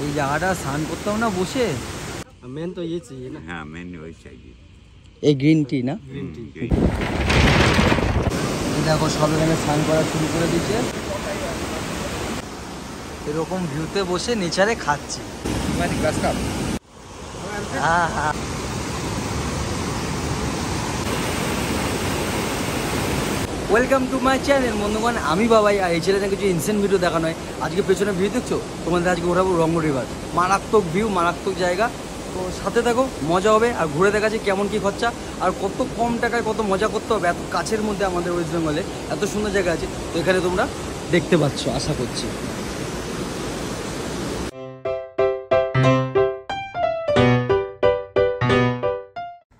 এই জায়গাটা স্নান করতাম না বসে। मेन तो ये चाहिए ना। हाँ मेन वही चाहिए। এই গ্রিন টি না? Green tea. দেখো সব এখানে স্নান করা শুরু করে দিচ্ছে। এরকম ভিউতে বসে নেচারে খাচ্ছি। ওয়েলকাম টু মাই চ্যানেল বন্ধুগণ, আমি বাবাই। আর এই চ্যানেলে কিছু ইনসেন্ট ভিডিও দেখানো হয়। আজকে পেছনে ভিউ দেখছো, তোমাদের আজকে ঘোরাবো রঙ্গ রিভার। মারাত্মক ভিউ, মারাত্মক জায়গা। তো সাথে থাকো, মজা হবে। আর ঘুরে দেখা যায় কেমন কী খরচা, আর কত কম টাকায় কত মজা করতে হবে। এত কাছের মধ্যে আমাদের ওয়েস্ট বেঙ্গলে এত সুন্দর জায়গা আছে। তো এখানে তোমরা দেখতে পাচ্ছ আশা করছি।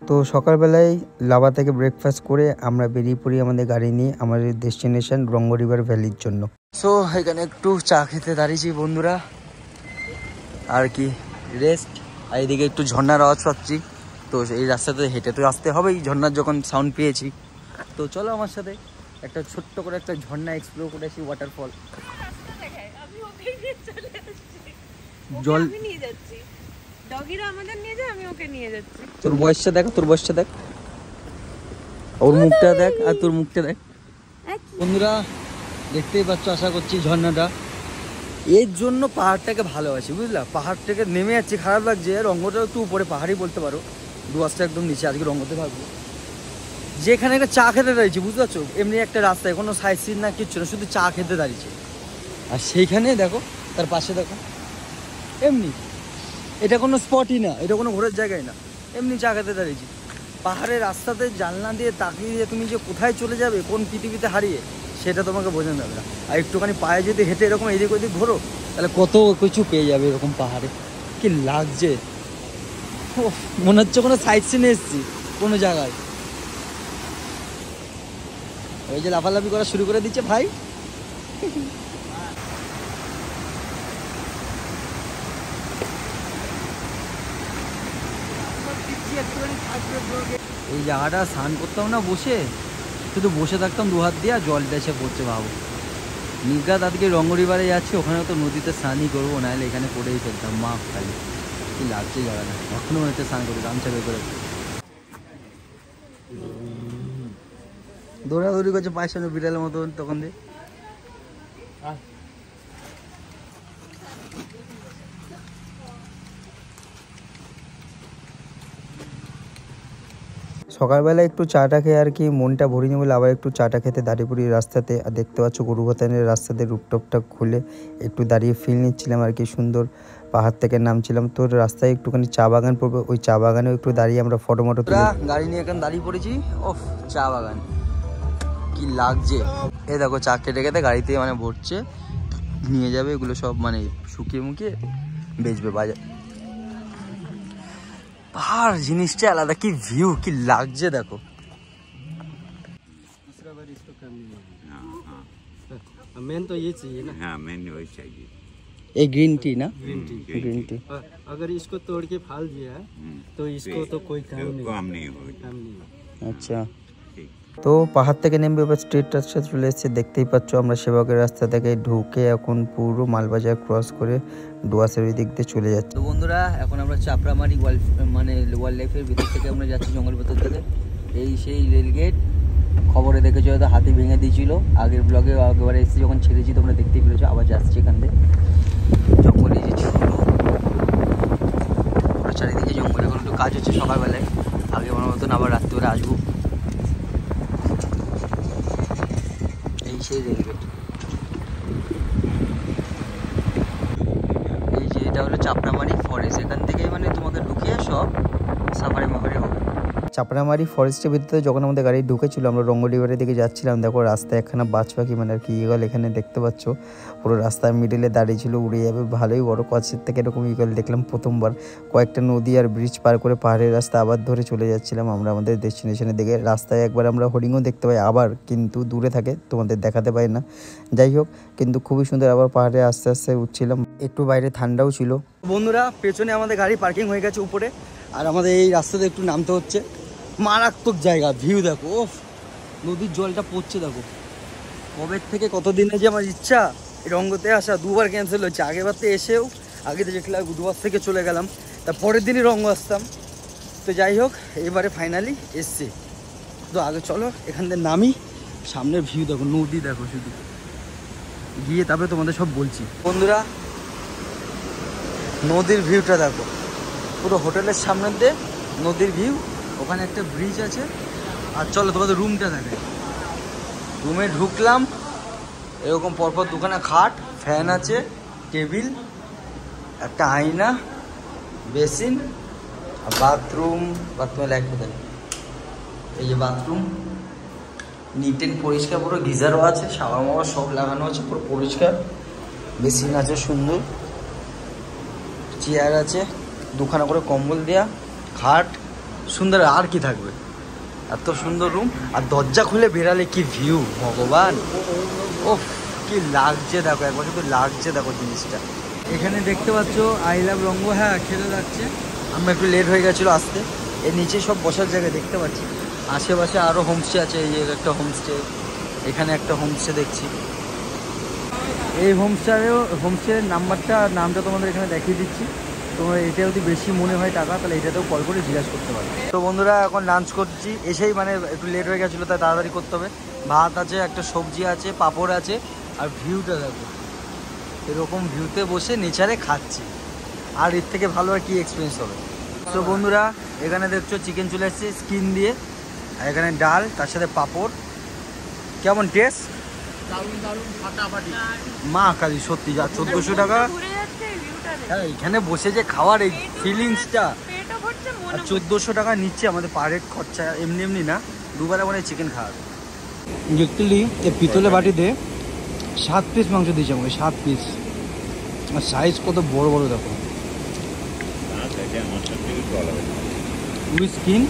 তো সকালবেলায় লাভা থেকে ব্রেকফাস্ট করে আমরা বেরিয়ে পড়ি আমাদের গাড়ি নিয়ে আমাদের ডেস্টিনেশন রঙ্গ রিভার ভ্যালির জন্য। সো এখানে একটু চা খেতে দাঁড়িয়েছি বন্ধুরা, আর কি রেস্ট। আর এদিকে একটু ঝর্ণার আওয়াজ পাচ্ছি। তো এই রাস্তাতে হেঁটে তো আসতে হবেই, ঝর্ণার যখন সাউন্ড পেয়েছি। তো চলো আমার সাথে একটা ছোট্ট করে একটা ঝর্ণা এক্সপ্লোর করে আসি, ওয়াটারফল। জল নিয়ে যাচ্ছি, ডগিরা আমাদের নিয়ে যায়, আমি ওকে নিয়ে যাচ্ছি। তোর বয়সটা দেখ, তোর বয়সটা দেখ, ওর মুখটা দেখ আর তোর মুখটা দেখ। বন্ধুরা দেখতেই পাচ্ছ আশা করছি ঝর্ণাটা। এর জন্য পাহাড়টাকে ভালোবাসি, বুঝলা। পাহাড় থেকে নেমে যাচ্ছি, খারাপ লাগছে। রঙ্গটা একটু উপরে, পাহাড়ই বলতে পারো। ডুয়ার্সটা একদম নিচে। আজকে রঙ্গতে থাকবো। যেখানে একটা চা খেতে দাঁড়িয়েছি, বুঝতে পারছো। এমনি একটা রাস্তায় কোনো সাইড সিন না, কিচ্ছু না, শুধু চা খেতে দাঁড়িয়েছে। আর সেইখানে দেখো, তার পাশে দেখো, এমনি এটা কোনো স্পটই না, এটা কোনো ঘোরার জায়গায় না, এমনি চা খেতে দাঁড়িয়েছি। পাহাড়ের রাস্তাতে জানলা দিয়ে তাকিয়ে দিয়ে তুমি যে কোথায় চলে যাবে, কোন পৃথিবীতে হারিয়ে, সেটা তোমাকে বোঝানো যাবে না। আর একটুখানি পায়ে যদি হেঁটে এরকম এদিক ওদিক ঘোরো, তাহলে কত কিছু পেয়ে যাবে এরকম পাহাড়ে। কি লাগছে, মনে হচ্ছে কোনো সাইড সিনে এসেছি কোনো জায়গায়। ওই যে লাফালাফি করা শুরু করে দিচ্ছে ভাই। এই জায়গাটা স্নান করতাম না বসে, শুধু বসে থাকতাম দু হাত দিয়ে, আর জলটা এসে পড়ছে। ভাবো নির্ঘাত আজকে রঙ্গ রিভারে যাচ্ছি, ওখানে তো নদীতে স্নানই করবো, নাহলে এখানে পড়েই ফেলতাম। মা খালি কি লাগছে জায়গাটা, এখনো মনে হচ্ছে স্নান করি, গামছা বের করে দৌড়াদৌড়ি করছে পায়ের সামনে বিড়ালের মতো তখন দিয়ে। সকালবেলা একটু চাটা খেয়ে আর কি মনটা ভরিয়ে বলে আবার একটু চাটা খেতে দাঁড়িয়ে পড়ি রাস্তাতে। আর দেখতে পাচ্ছ গরুবাথানের রাস্তাতে রুপটপটা খুলে একটু দাঁড়িয়ে ফিল নিচ্ছিলাম আর কি। সুন্দর পাহাড় থেকে নামছিলাম, তো রাস্তায় একটুখানি চা বাগান পড়বে, ওই চা বাগানেও একটু দাঁড়িয়ে আমরা ফটো মটো তুলে গাড়ি নিয়ে এখানে দাঁড়িয়ে পড়েছি। ওফ, চা বাগান কি লাগছে। এই দেখো চা কেটে কেটে গাড়িতে মানে ভরছে, নিয়ে যাবে এগুলো সব, মানে শুকিয়ে মুখিয়ে বেচবে বাজার। পাহাড় জিনিসটা আলাদা, কি ভিউ, কি লাগছে দেখো। मेन तो ये चाहिए ना। हाँ मेन वही चाहिए। ये ग्रीन टी ना? Green tea. ग्रीन टी अगर इसको तोड़ के फाल दिया तो इसको तो कोई काम नहीं होगा। अच्छा, তো পাহাড় থেকে নেমে এবার স্ট্রিট রাস্তা চলে এসেছে। দেখতেই পাচ্ছ আমরা সেবকের রাস্তা থেকে ঢুকে এখন পুরো মালবাজার ক্রস করে ডুয়ার্সের ওই দিক দিয়ে চলে যাচ্ছি। তো বন্ধুরা এখন আমরা চাপড়ামারি মানে ওয়াইল্ড লাইফের ভিতর থেকে আমরা যাচ্ছি, জঙ্গল ভেতর থেকে। এই সেই রেলগেট, খবরে দেখেছো হয়তো হাতি ভেঙে দিয়েছিল আগের ব্লগে। একেবারে এসেছি যখন ছেড়েছি তোমরা দেখতেই পেরেছো। আবার যাচ্ছি এখান থেকে, জঙ্গলে যে ছিল পুরো চারিদিকে জঙ্গল। এখন একটু কাজ হচ্ছে সকালবেলায়, আগে আমার মতন আবার রাত্রিবেলা আসবো। সেই রেলগেট, এই যে এটা হলো চাপড়ামারি ফরেস্ট। এখান থেকে মানে তোমাকে ঢুকিয়ে সব সাফারি মাফারি হবে। চাপড়ামারি ফরেস্টের ভিতরে যখন আমাদের গাড়ি ঢুকেছিল, আমরা রঙ্গ রিভারের দিকে যাচ্ছিলাম। দেখো রাস্তায় একখানা বাজ পাখি মানে আর কি ইগল এখানে দেখতে পাচ্ছ, পুরো রাস্তার মিডিলে দাঁড়িয়েছিল, উড়ে যাবে। ভালোই বড়, কাছের থেকে এরকম ইগল দেখলাম প্রথমবার। কয়েকটা নদী আর ব্রিজ পার করে পাহাড়ের রাস্তা আবার ধরে চলে যাচ্ছিলাম আমরা আমাদের ডেস্টিনেশনের দিকে। রাস্তায় একবার আমরা হরিণও দেখতে পাই, আবার কিন্তু দূরে থাকে, তোমাদের দেখাতে পারি না। যাই হোক, কিন্তু খুবই সুন্দর। আবার পাহাড়ে আস্তে আস্তে উঠছিলাম, একটু বাইরে ঠান্ডাও ছিল। বন্ধুরা পেছনে আমাদের গাড়ি পার্কিং হয়ে গেছে উপরে, আর আমাদের এই রাস্তাতে একটু নামতে হচ্ছে। মারাত্মক জায়গা, ভিউ দেখো। ওফ, নদীর জলটা পড়ছে দেখো। কবে থেকে কতদিনে যে আমার ইচ্ছা এই রঙ্গতে আসা, দুবার ক্যান্সেল হচ্ছে। আগেরবার তো এসেও আগে তো যেগুলো বুধবার থেকে চলে গেলাম, তা পরের দিনই রঙ আসতাম। তো যাই হোক, এবারে ফাইনালি এসছি। তো আগে চলো এখান থেকে নামি, সামনের ভিউ দেখো, নদী দেখো, শুধু গিয়ে তারপরে তোমাদের সব বলছি। বন্ধুরা নদীর ভিউটা দেখো, পুরো হোটেলের সামনে দিয়ে নদীর ভিউ, ওখানে একটা ব্রিজ আছে। আর চলো তোমাদের রুমটা দেখে। রুমে ঢুকলাম, এরকম পরপর দুখানা খাট, ফ্যান আছে, টেবিল, একটা আয়না, বেসিন, আর বাথরুমে লাইট দেয়। এই যে বাথরুম, নিট এন্ড পরিষ্কার, পুরো গিজারও আছে, শাওয়ার মাওয়ার সব লাগানো আছে, পুরো পরিষ্কার। বেসিন আছে সুন্দর, চেয়ার আছে, দুখানা করে কম্বল দেয়া, খাট, সুন্দর। আর কি থাকবে, এত সুন্দর রুম। আর দরজা খুলে বেরালে কি ভিউ ভগবান, ও কি লাগছে দেখো, একবার শুধু লাগছে দেখো জিনিসটা। এখানে দেখতে পাচ্ছ আই লাভ রঙ্গ। হ্যাঁ, খেতে যাচ্ছে, আমরা একটু লেট হয়ে গেছিলো আসতে। এর নিচে সব বসার জায়গা দেখতে পাচ্ছি, আশেপাশে আরও হোমস্টে আছে। এই যে একটা হোমস্টে, এখানে একটা হোমস্টে দেখছি। এই হোমস্টের নামটা তোমাদের এখানে দেখিয়ে দিচ্ছি। তোমার এটা যদি বেশি মনে হয় টাকা, তাহলে এটাতেও কল করে জিজ্ঞাসা করতে পারো। তো বন্ধুরা এখন লাঞ্চ করছি, এসেই মানে একটু লেট হয়ে গেছিলো, তাই তাড়াতাড়ি করতে হবে। ভাত আছে, একটা সবজি আছে, পাঁপড় আছে, আর ভিউটা দেখো, এরকম ভিউতে বসে নেচারে খাচ্ছি। আর এর থেকে ভালো আর কি এক্সপিরিয়েন্স হবে। তো বন্ধুরা এখানে দেখছো চিকেন চলে এসছে স্কিন দিয়ে, আর এখানে ডাল, তার সাথে পাঁপড়। কেমন টেস্ট? মা কালী সত্যি, যা 1400 টাকা। হ্যাঁ, এখানে বসে যে খাওয়ার এই ফিলিংসটা, আর 1400 টাকা নিচ্ছে আমাদের পার হেড খরচা, এমনি না, দুবেলা মানে চিকেন খাওয়ার। অ্যাকচুয়ালি এই পিতলের বাটিতে 7 পিস মাংস দিয়েছে আমাকে, 7 পিস। আর সাইজ কত বড় বড় দেখো, স্কিন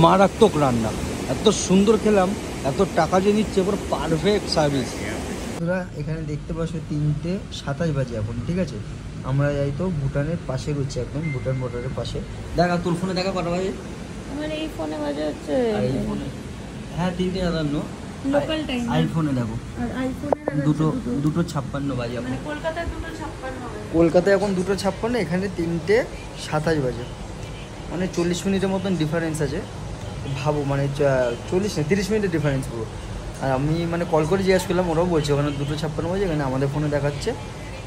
মারাত্মক রান্না, এত সুন্দর খেলাম, এত টাকা যে নিচ্ছে, পুরো পারফেক্ট সার্ভিস। তোরা এখানে দেখতে পাচ্ছ 3:27 বাজে এখন, ঠিক আছে? আমরা যাই তো ভুটানের পাশে রয়েছে, একদম ভুটান বর্ডারের পাশে। দেখা তোর ফোনে দেখা কটা বাজে? আমার এই ফোনে বাজে হচ্ছে, হ্যাঁ 3:57 লোকাল টাইম। আইফোনে দেখো, আর আইফোনে দুটো 2:56 বাজে। মানে কলকাতায় 2:56 হবে। কলকাতায় এখন 2:56, এখানে 3:27 বাজে, মানে 40 মিনিটের মতন ডিফারেন্স আছে। ভাবো মানে 40 না 30 মিনিটের ডিফারেন্স পুরো। আর আমি মানে কল করে জিজ্ঞাসা করলাম, ওরাও বলছে ওখানে 2:56 বাজে, এখানে আমাদের ফোনে দেখাচ্ছে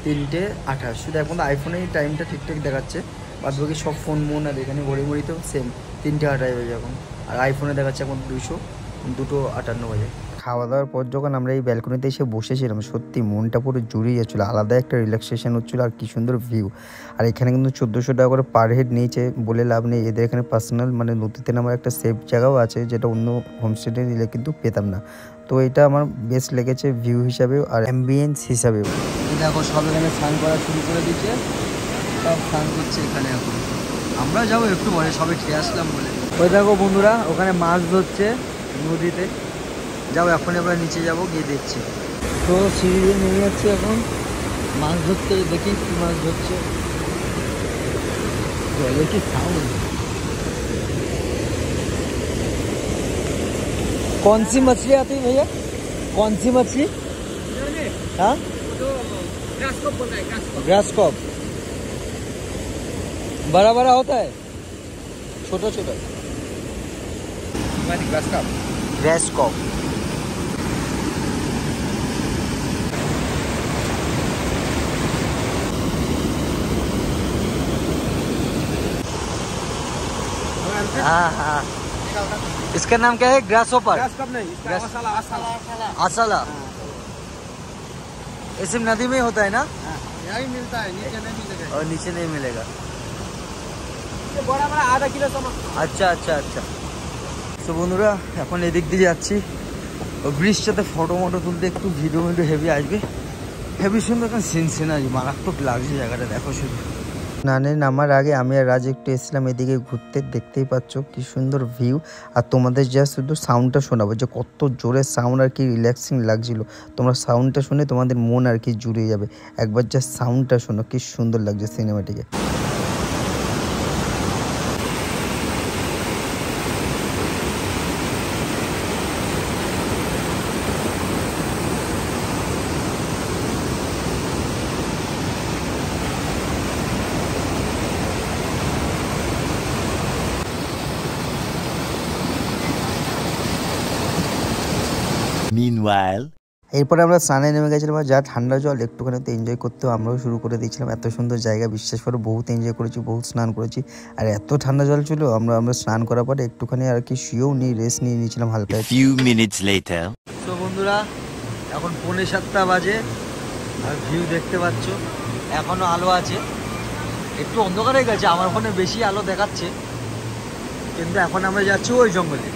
3:28। শুধু এখন তো আইফোনে এই টাইমটা ঠিকঠাক দেখাচ্ছে, বাদ বাকি সব ফোন আর এখানে ঘড়িতেও সেম 3:28 বাজে এখন। আর আইফোনে দেখাচ্ছে এখন 2:58 বাজে। খাওয়া দাওয়ার পর যখন আমরা এই ব্যালকনিতে এসে বসেছিলাম, সত্যি মনটা পুরো জুড়িয়ে যাচ্ছিলো, আলাদা একটা রিল্যাক্সেশন হচ্ছিলো। আর কি সুন্দর ভিউ। আর এখানে কিন্তু 1400 টাকা করে পার হেড নিয়েছে বলে লাভ নেই, এদের এখানে পার্সোনাল মানে নদীতে নামার একটা সেফ জায়গাও আছে, যেটা অন্য হোমস্টেতে নিলে কিন্তু পেতাম না। তো এটা আমার বেস্ট লেগেছে ভিউ হিসাবেও আর অ্যাম্বিয়েন্স হিসাবেও। দেখো সব এখানে স্নান করা শুরু করে দিচ্ছে, সব স্নান করছে এখানে। এখন আমরা যাবো একটু পরে, সবে খেয়ে আসলাম বলে। ওই দেখো বন্ধুরা ওখানে মাছ ধরছে নদীতে, যাও এখন আমরা নিচে যাবো, গিয়ে দেখছি। তো সিঁড়ি দিয়ে নেমে যাচ্ছে এখন মাছ ধরতে, দেখি কি মাছ ধরছে। জলে কি সাউন্ড, कौन सी मछली आती है भैया, कौन सी मछली? हाँ, ग्रास कॉप। बड़ा बड़ा होता है, छोटा छोटा ग्रास कॉप। हाँ हाँ, इसका नाम क्या है? ग्रास ओपर? नहीं, आसाला। ये सिर्फ नदी में होता है ना? यही मिलता है, नीचे नहीं मिलेगा। और नीचे नहीं मिलेगा। बड़ा बड़ा आधा किलो समा। আচ্ছা আচ্ছা আচ্ছা। তো বন্ধুরা এখন এদিক দিয়ে যাচ্ছি, ব্রিজটাতে ফটো তুলতে একটু ভিডিও হেভি আসবে, হেভি সুন্দর একটা সিনারি, মারাত্মক লাগছে জায়গাটা দেখো শুধু। স্নানে নামার আগে আমি আর রাজ একটু এসেছিলাম এদিকে ঘুরতে, দেখতেই পাচ্ছ কি সুন্দর ভিউ। আর তোমাদের যা শুধু সাউন্ডটা শোনাবো যে কত জোরে সাউন্ড আর কি রিল্যাক্সিং লাগছিল। তোমরা সাউন্ডটা শুনে তোমাদের মন আর কি জুড়ে যাবে, একবার যা সাউন্ডটা শোনো কি সুন্দর লাগছে সিনেমাটিকে। এরপরে আমরা স্নানে নেমে গেছিলাম, আর যা ঠান্ডা জল, একটুখানি তো এনজয় করতেও আমরাও শুরু করে দিয়েছিলাম। এত সুন্দর জায়গা, বিশ্বাস করে বহুত এনজয় করেছি, বহুত স্নান করেছি। আর এত ঠান্ডা জল ছিল, আমরা স্নান করার পরে একটুখানি আর কি শুয়েও রেস্ট নিয়ে নিয়েছিলাম হালকা। তো বন্ধুরা এখন 6:45 বাজে, আর ভিউ দেখতে পাচ্ছ এখনো আলো আছে, একটু অন্ধকার হয়ে গেছে, আমার ফোনে বেশি আলো দেখাচ্ছে, কিন্তু এখন আমরা যাচ্ছি ওই জঙ্গলে।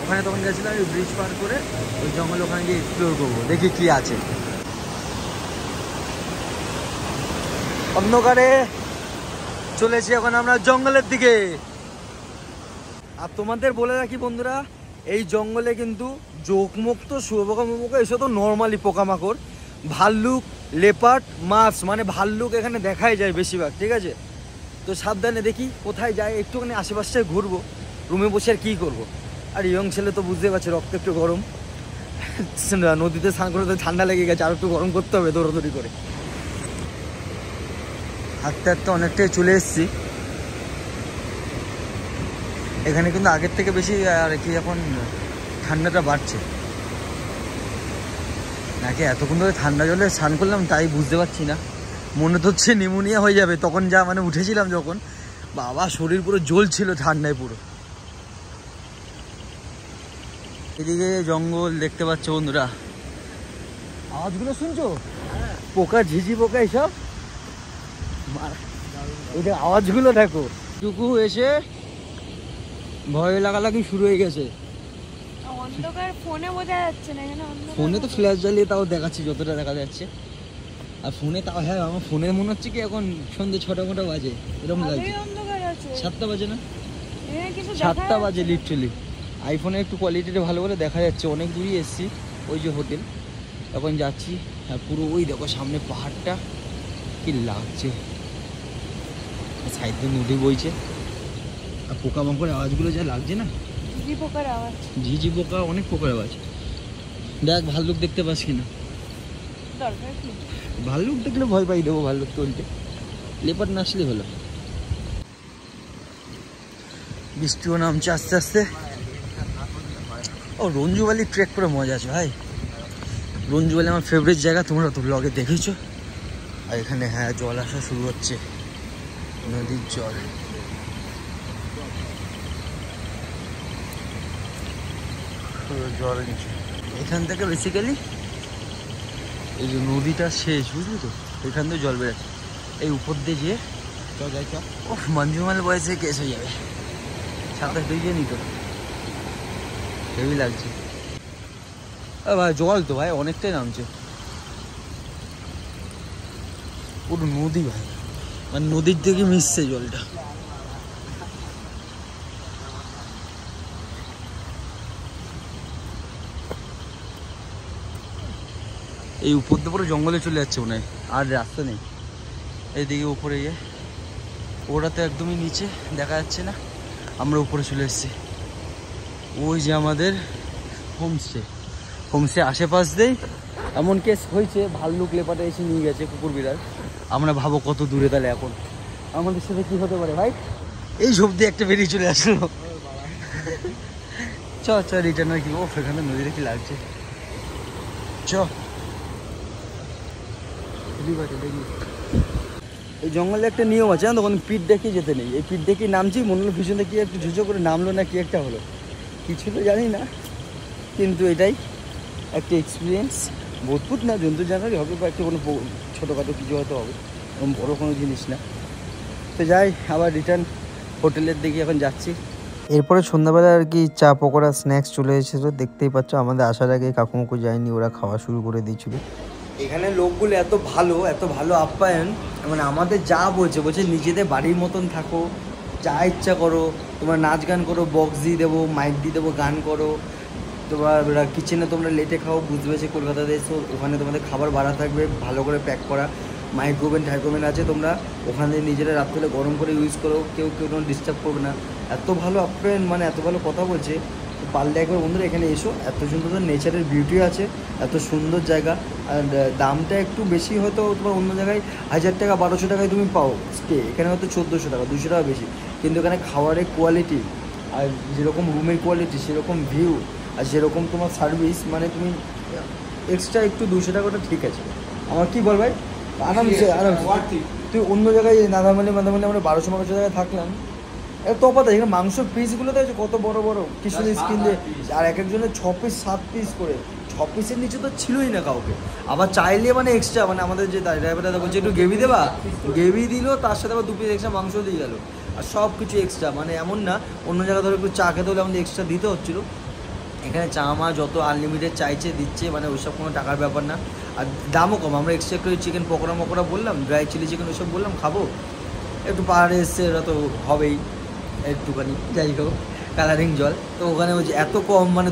ওখানে তখন গেছিলাম ওই ব্রিজ পার করে ওই জঙ্গলে, ওখানে গিয়ে এক্সপ্লোর করবো, দেখি কি আছে। অন্ধকারে চলেছি এখন আমরা জঙ্গলের দিকে। আর তোমাদের বলে রাখি বন্ধুরা, এই জঙ্গলে কিন্তু জোকমুক্ত শুয়োপোকা মুপোকা এসব তো নর্মালি পোকামাকড়, ভাল্লুক, লেপার্ড, মাছ, মানে ভাল্লুক এখানে দেখাই যায় বেশিরভাগ, ঠিক আছে? তো সাবধানে দেখি কোথায় যায়, একটুখানি আশেপাশে ঘুরবো, রুমে বসে আর কী করবো। আর ইয়ং ছেলে তো বুঝতে পারছে, রক্ত একটু গরম, নদীতে স্নান করে তো ঠান্ডা লেগে গেছে, আর একটু গরম করতে হবে দৌড়াদৌড়ি করে। হাঁটতে হাঁটতে অনেকটাই চলে এসেছি। এখানে কিন্তু আগের থেকে বেশি আর কি এখন ঠান্ডাটা বাড়ছে, নাকি এতক্ষণ ধরে ঠান্ডা জলে স্নান করলাম তাই বুঝতে পারছি না, মনে তো হচ্ছে নিউমোনিয়া হয়ে যাবে। তখন যা মানে উঠেছিলাম যখন, বাবা শরীর পুরো জ্বলছিল ঠান্ডায় পুরো। এদিকে জঙ্গল দেখতে পাচ্ছ বন্ধুরা, আওয়াজগুলো শুনছো? পোকা, ঝিঝি পোকা এইসব, ওই আওয়াজগুলো দেখো। টুকু এসে ভয় লাগালাগি শুরু হয়ে গেছে। অন্ধকার, ফোনে বোঝা যাচ্ছে না এখানে অন্ধকার। ফোনে তো ফ্ল্যাশ জ্বালিয়ে তাও দেখাচ্ছি যতটা দেখা যাচ্ছে, আর ফোনে তাও, হ্যাঁ আমার ফোনে মনে হচ্ছে কি এখন সন্ধ্যে 6টা বাজে এরকম লাগছে। 7টা বাজে না, 7টা বাজে লিটারালি। আইফোনে একটু কোয়ালিটিটা ভালো করে দেখা যাচ্ছে, অনেক দূরই এসছি। ওই যে হোটেল, এখন যাচ্ছি, আর পুরো ওই দেখো সামনে পাহাড়টা কি লাগছে, সাইড দিয়ে নদী বইছে, আর পোকামাকড়ের আওয়াজগুলো যা লাগছে না, ঝিঝি পোকার আওয়াজ, ঝিঝি পোকা, অনেক পোকার আওয়াজ। দেখ ভাল্লুক দেখতে পাস কিনা। দরকার কি, ভাল্লুক দেখলে ভয় পাই দেবো, ভাল্লুক তুলতে, লেপার্ড না আসলে হলো। বৃষ্টিও নামছে আস্তে আস্তে। ও রঞ্জু ভ্যালি ট্রেক করে মজা আছে ভাই, রঞ্জু ভ্যালি আমার ফেভারিট জায়গা, তোমরা তো ব্লগে দেখেছো। আর এখানে হ্যাঁ জল আসা শুরু হচ্ছে, নদীর জল। জল এখান থেকে বেসিক্যালি এই যে নদীটা শেষ, বুঝলি তো, এখান থেকে জল বেরোচ্ছে, এই উপর দিয়ে যেয়ে ও মঞ্জুমাল বয়সে কেস হয়ে যাবে, সাঁতার দিয়ে নিত, হেভি লাগছে। ভাই জল তো ভাই অনেকটাই নামছে, পুরো নদী ভাই, মানে নদীর থেকে মিশছে জলটা। এই উপর দিয়ে পুরো জঙ্গলে চলে যাচ্ছে মনে হয়, আর রাস্তা নেই। এইদিকে উপরে গিয়ে, ওরা তো একদমই নিচে দেখা যাচ্ছে না, আমরা উপরে চলে এসেছি। ওই যে আমাদের হোমস্টে, হোমস্টে আশেপাশ দেই এমন কেস হয়েছে, ভাল্লুক লেপাটা এসে নিয়ে গেছে, কুকুর বিড়াল। আমরা ভাবো কত দূরে, তাহলে এখন আমাদের সাথে কি হতে পারে ভাই। এই ঝোপ দিয়ে একটা বেরিয়ে চলে আসলো। চ চ রিটার্ন হয় কি, ও এখানে নদীতে কি লাগছে, চ। এই জঙ্গলে একটা নিয়ম আছে না, তখন পিঠ দেখে যেতে নেই। এই পিঠ দেখে নামছি, মনে হলো পিছনে কি একটু ঝুঁচো করে নামলো না কি একটা হলো, কিছু তো জানি না, কিন্তু এটাই একটা এক্সপিরিয়েন্স। বোধপুত না, জন্তু জানারই হবে, বা একটু কোনো ছোটোখাটো কিছু হয়তো হবে, এরকম বড়ো কোনো জিনিস না। তো যাই, আবার রিটার্ন হোটেলের দিকে এখন যাচ্ছি। এরপরে সন্ধ্যাবেলা আর কি চা পকোড়া স্ন্যাক্স চলে এসেছিলো, দেখতেই পাচ্ছ। আমাদের আসার আগে কাকুমুকু যায়নি, ওরা খাওয়া শুরু করে দিয়েছিল। এখানে লোকগুলো এত ভালো আপ্যায়ন, মানে আমাদের যা বলছে নিজেদের বাড়ির মতন থাকো, যা ইচ্ছা করো, তোমরা নাচ গান করো, বক্স দিয়ে দেবো, মাইক দিয়ে দেবো, গান করো, তোমার কিচেনে তোমরা লেটে খাও, বুঝতে পেরেছি কলকাতাতে এসো, ওখানে তোমাদের খাবার বাড়া থাকবে, ভালো করে প্যাক করা, মাইক্রোওভেন আছে, তোমরা ওখানে নিজেরা রাত্রে গরম করে ইউজ করো, কেউ কোনো ডিস্টার্ব করবে না। এত ভালো আপ্যায়ন, মানে এত ভালো কথা বলছে। তো পারলে একবার বন্ধুরা এখানে এসো, এত সুন্দর নেচারের বিউটি আছে, এত সুন্দর জায়গা। আর দামটা একটু বেশি, হয়তো তোমার অন্য জায়গায় 1000 টাকা 1200 টাকায় তুমি পাও স্টে, এখানে হয়তো 1400 টাকা 200 টাকা বেশি, কিন্তু এখানে খাবারের কোয়ালিটি, আর যেরকম রুমের কোয়ালিটি, সেরকম ভিউ, আর যেরকম তোমার সার্ভিস, মানে তুমি এক্সট্রা একটু 200 টাকাটা ঠিক আছে আমার, কি বল ভাই? আরামসে আরামসে তুই অন্য জায়গায় নাদামালি মাদামালি আমরা 1200 টাকায় থাকলাম, এত তফাৎ আছে। এখানে মাংস পিসগুলো দেখছো কত বড় বড়, কি সুন্দর স্কিন দিয়ে, আর এক একজনের 6 পিস 7 পিস করে, 6 পিসের নিচে তো ছিলই না কাউকে। আবার চাইলে মানে এক্সট্রা, মানে আমাদের যে ড্রাইভারটা বলছে একটু গ্রেভি দেবা, গ্রেভি দিল, তার সাথে আবার 2 পিস এক্সট্রা মাংস দিয়ে গেল, আর সব কিছু এক্সট্রা। মানে এমন না অন্য জায়গায় ধরো একটু চা খেতে হলে আমাদের এক্সট্রা দিতে হচ্ছিলো, এখানে চা মা যত আনলিমিটেড চাইছে দিচ্ছে, মানে ওইসব কোনো টাকার ব্যাপার না, আর দামও কম। আমরা এক্সট্রা একটু চিকেন পকোড়া মকোড়া বললাম, ড্রাই চিলি চিকেন ওইসব বললাম খাবো, একটু পাহাড়ে এসছে ওরা তো হবেই একটুখানি, যাই হোক কালারিং জল। তো ওখানে ওই যে এত কম, মানে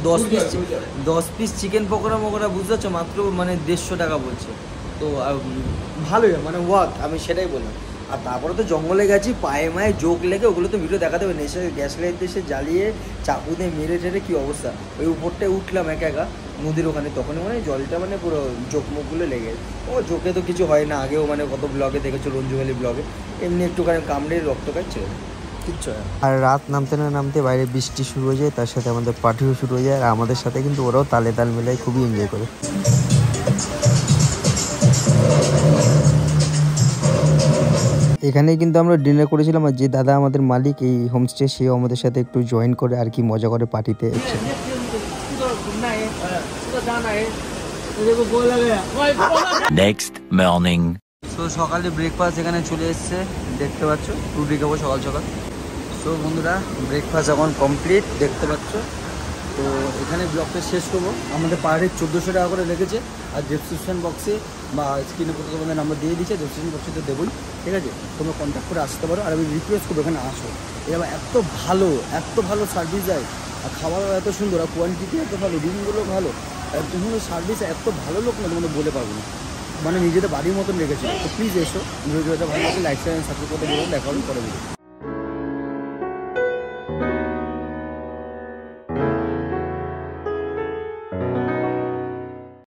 10 পিস চিকেন পকোড়া মকোড়া বুঝতে পারছো, মাত্র মানে 150 টাকা বলছে। তো ভালোই মানে ওয়ার্ক, আমি সেটাই বললাম। আর তারপরে তো জঙ্গলে গেছি, পায়ে মায়ে জোক লেগে, ওগুলো তো ভিডিও দেখাতে হবে না, এসে গ্যাস লাইট এসে জ্বালিয়ে চাকু দিয়ে মেরে টেরে কী অবস্থা। ওই উপরটায় উঠলাম একা একা নদীর ওখানে, তখনই মানে জলটা মানে পুরো জোক মুখগুলো লেগে, ও জোকে তো কিছু হয় না, আগেও মানে কত ব্লগে দেখেছো, রঞ্জুমালি ব্লগে, এমনি একটুখানি কামড়ে রক্ত কাটছে, কিচ্ছু হয় না। আর রাত নামতে না নামতে বাইরে বৃষ্টি শুরু হয়ে যায়, তার সাথে আমাদের পার্টিও শুরু হয়ে যায়, আর আমাদের সাথে কিন্তু ওরাও তালে তাল মেলায় খুবই এনজয় করে। এখানেই কিন্তু আমরা ডিনার করেছিলাম, আর যে দাদা আমাদের মালিক এই হোমস্টে, সেও আমাদের সাথে একটু জয়েন করে আর কি মজা করে পার্টিতে। Next morning. তো সকালে ব্রেকফাস্ট এখানে চলে এসছে, দেখতে পাচ্ছ, রুটি খাবো সকাল সকাল। সো বন্ধুরা ব্রেকফাস্ট এখন কমপ্লিট, দেখতে পাচ্ছ। তো এখানে ব্লগটা শেষ করবো। আমাদের পাহাড়ে 1400 টাকা করে লেগেছে, আর ডেসক্রিপশন বক্সে বা স্ক্রিনে কোথাও তোমাদের নাম্বার দিয়ে দিচ্ছে, ডেসক্রিপশন বক্সে তো দেবোই, ঠিক আছে? তোমরা কন্ট্যাক্ট করে আসতে পারো, আর আমি রিকোয়েস্ট করবো এখানে আসো। এবার এত ভালো সার্ভিস দেয়, আর খাবারও এত সুন্দর, আর কোয়ান্টিটি এত ভালো, রুমগুলো ভালো, আর তুমি সার্ভিস এত ভালো লোক না তোমাদের বলে পারবো না, মানে নিজেদের বাড়ির মতন রেখেছিল। তো প্লিজ এসো, ভিডিওটা ভালো লাগে লাইক শেয়ার সাবস্ক্রাইব করতে বলুন, দেখা হবে পরে ভিডিও।